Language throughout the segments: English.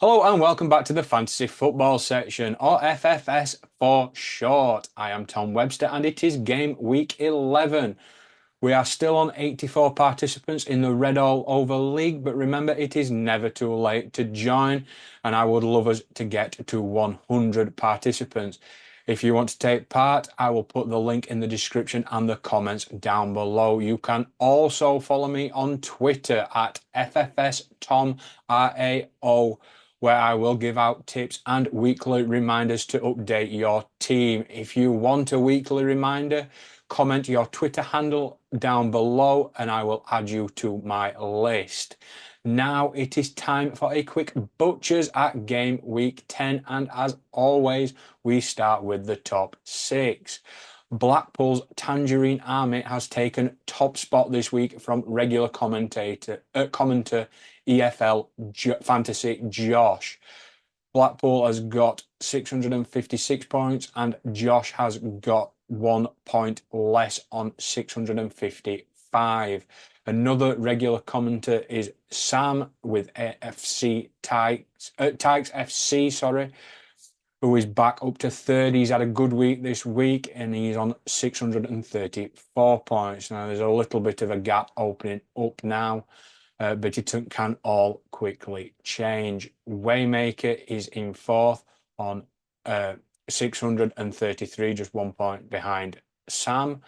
Hello and welcome back to the Fantasy Football section, or FFS for short. I am Tom Webster and it is game week 11. We are still on 84 participants in the Red All Over League, but remember it is never too late to join and I would love us to get to 100 participants. If you want to take part, I will put the link in the description and the comments down below. You can also follow me on Twitter at FFSTomRAO, where I will give out tips and weekly reminders to update your team. If you want a weekly reminder, comment your Twitter handle down below and I will add you to my list. Now it is time for a quick butchers at game week 10, and as always, we start with the top six. Blackpool's Tangerine Army has taken top spot this week from regular commenter EFL Fantasy Josh. Blackpool has got 656 points and Josh has got 1 point less on 655. Another regular commenter is Sam with AFC Tykes FC, who is back up to third. He's had a good week this week and he's on 634 points. Now there's a little bit of a gap opening up now, but it can all quickly change. Waymaker is in fourth on 633, just 1 point behind Sam.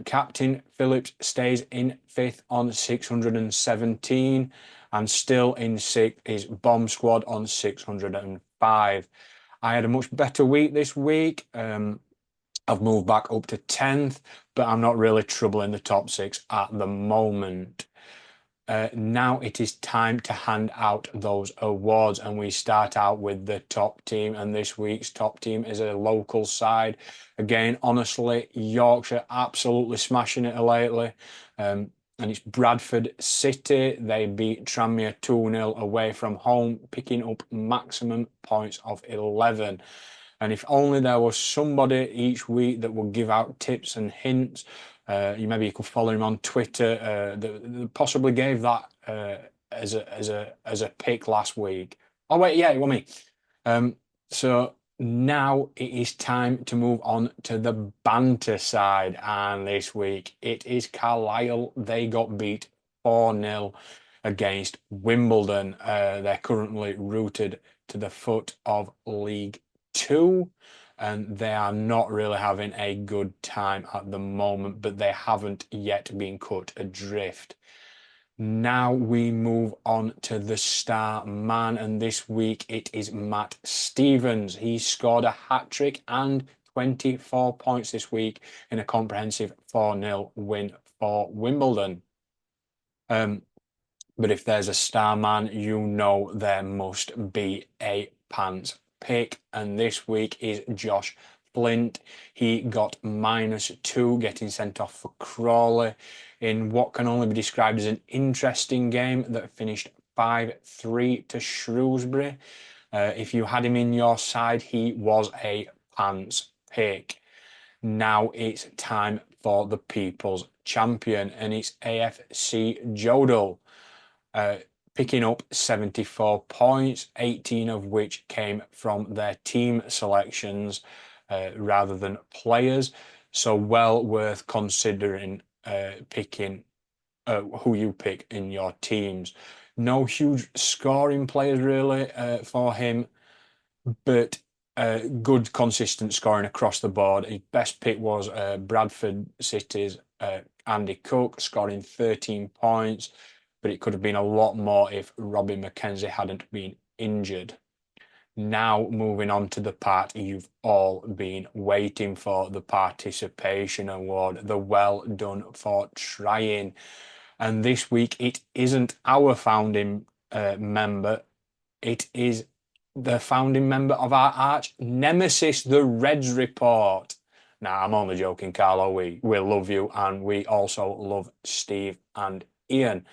Captain Phillips stays in fifth on 617, and still in sixth is Bomb Squad on 605. I had a much better week this week. I've moved back up to 10th, but I'm not really troubling the top six at the moment. Now it is time to hand out those awards, and we start out with the top team, and this week's top team is a local side. Again, honestly, Yorkshire absolutely smashing it lately, and it's Bradford City. They beat Tranmere 2-0 away from home, picking up maximum points of 11. And if only there was somebody each week that would give out tips and hints. Maybe you could follow him on Twitter. That possibly gave that as a pick last week. Oh wait, yeah, it was me. So now it is time to move on to the banter side, and this week it is Carlisle. They got beat 4-0 against Wimbledon. They're currently rooted to the foot of League Two, and they are not really having a good time at the moment, but they haven't yet been cut adrift. Now we move on to the star man, and this week it is Matt Stevens. He scored a hat-trick and 24 points this week in a comprehensive 4-0 win for Wimbledon. But if there's a star man, you know there must be a pants pick, and this week is Josh Flint. He got -2, getting sent off for Crawley in what can only be described as an interesting game that finished 5-3 to Shrewsbury. If you had him in your side, he was a pants pick. Now it's time for the People's Champion, and it's AFC Jodel. Picking up 74 points, 18 of which came from their team selections rather than players. So well worth considering picking who you pick in your teams. No huge scoring players really for him, but good consistent scoring across the board. His best pick was Bradford City's Andy Cook, scoring 13 points. But it could have been a lot more if Robbie McKenzie hadn't been injured. Now moving on to the part you've all been waiting for, the participation award, the well done for trying. And this week it isn't our founding member, it is the founding member of our arch nemesis, the Reds Report. Now, I'm only joking, Carlo. We love you, and we also love Steve and Ian.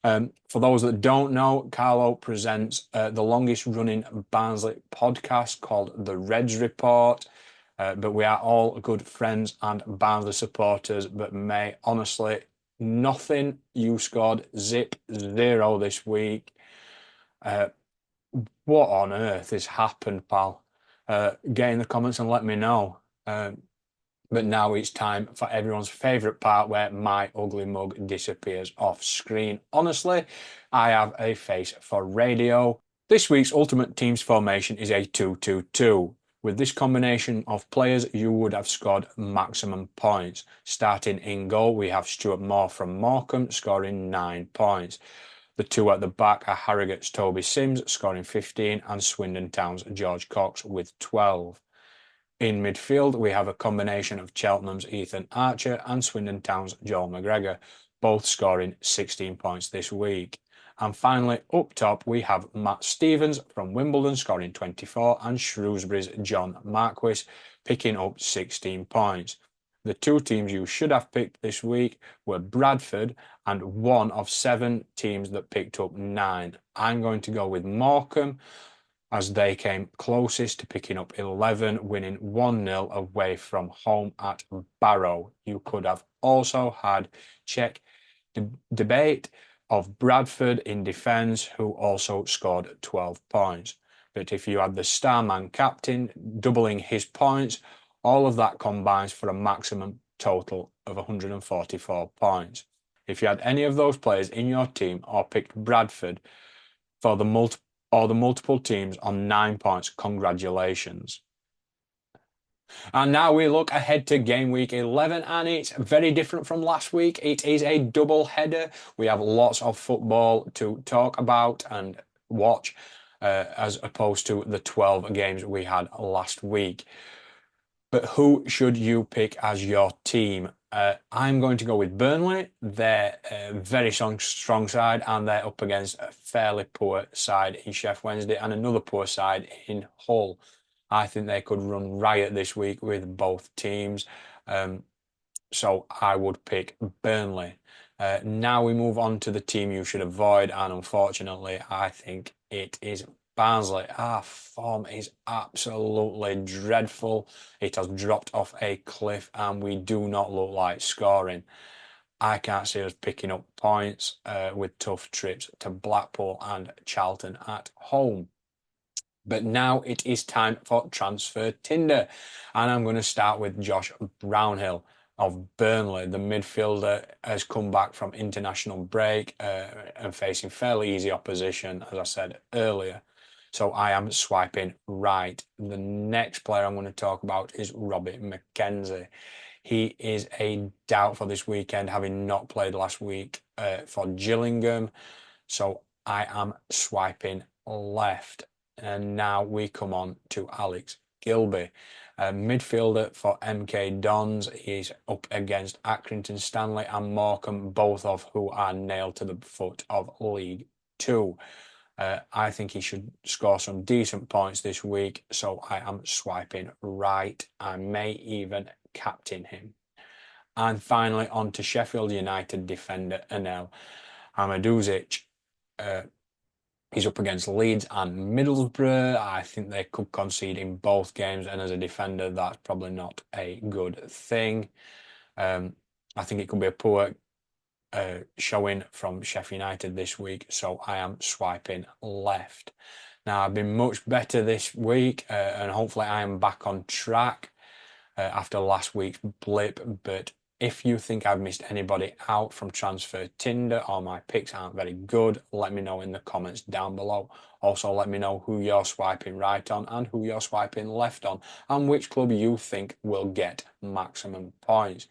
For those that don't know, Carlo presents the longest running Barnsley podcast called The Reds Report. But we are all good friends and Barnsley supporters. But mate, honestly, nothing. You scored zip zero this week. What on earth has happened, pal? Get in the comments and let me know. But now it's time for everyone's favourite part where my ugly mug disappears off screen. Honestly, I have a face for radio. This week's Ultimate Teams formation is a 2-2-2. With this combination of players, you would have scored maximum points. Starting in goal, we have Stuart Moore from Morecambe scoring 9 points. The two at the back are Harrogate's Toby Sims scoring 15 and Swindon Town's George Cox with 12. In midfield, we have a combination of Cheltenham's Ethan Archer and Swindon Town's Joel McGregor, both scoring 16 points this week. And finally, up top, we have Matt Stevens from Wimbledon scoring 24 and Shrewsbury's John Marquis picking up 16 points. The two teams you should have picked this week were Bradford and one of 7 teams that picked up 9. I'm going to go with Morecambe, as they came closest to picking up 11, winning 1-0 away from home at Barrow. You could have also had check debate of Bradford in defence, who also scored 12 points. But if you had the Starman captain doubling his points, all of that combines for a maximum total of 144 points. If you had any of those players in your team or picked Bradford for the multiple teams on 9 points, congratulations. And now we look ahead to game week 11, and it's very different from last week. It is a double header. We have lots of football to talk about and watch, as opposed to the 12 games we had last week. But who should you pick as your team? I'm going to go with Burnley. They're a very strong side, and they're up against a fairly poor side in Sheffield Wednesday and another poor side in Hull. I think they could run riot this week with both teams. So I would pick Burnley. Now we move on to the team you should avoid, and unfortunately, I think it is Barnsley. Our form is absolutely dreadful. It has dropped off a cliff and we do not look like scoring. I can't see us picking up points with tough trips to Blackpool and Charlton at home. But now it is time for Transfer Tinder. And I'm going to start with Josh Brownhill of Burnley. The midfielder has come back from international break and facing fairly easy opposition, as I said earlier. So I am swiping right. The next player I'm going to talk about is Robbie McKenzie. He is a doubt for this weekend, having not played last week for Gillingham. So I am swiping left. And now we come on to Alex Gilby, a midfielder for MK Dons. He's up against Accrington Stanley and Morecambe, both of who are nailed to the foot of League Two. I think he should score some decent points this week, so I am swiping right. I may even captain him. And finally, on to Sheffield United defender Anel Amaduzic. He's up against Leeds and Middlesbrough. I think they could concede in both games, and as a defender, that's probably not a good thing. I think it could be a poor showing from Sheffield United this week, so I am swiping left. Now, I've been much better this week, and hopefully I am back on track after last week's blip, but if you think I've missed anybody out from Transfer Tinder or my picks aren't very good, let me know in the comments down below. Also, let me know who you're swiping right on and who you're swiping left on, and which club you think will get maximum points.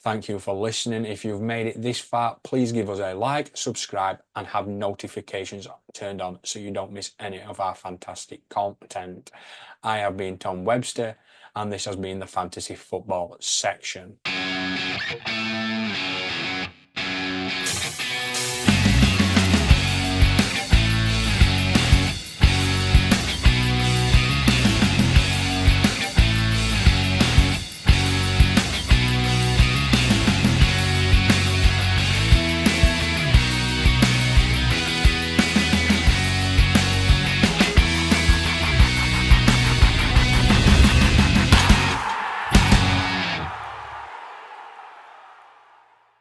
Thank you for listening. If you've made it this far, please give us a like, subscribe, and have notifications turned on so you don't miss any of our fantastic content. I have been Tom Webster, and this has been the Fantasy Football section.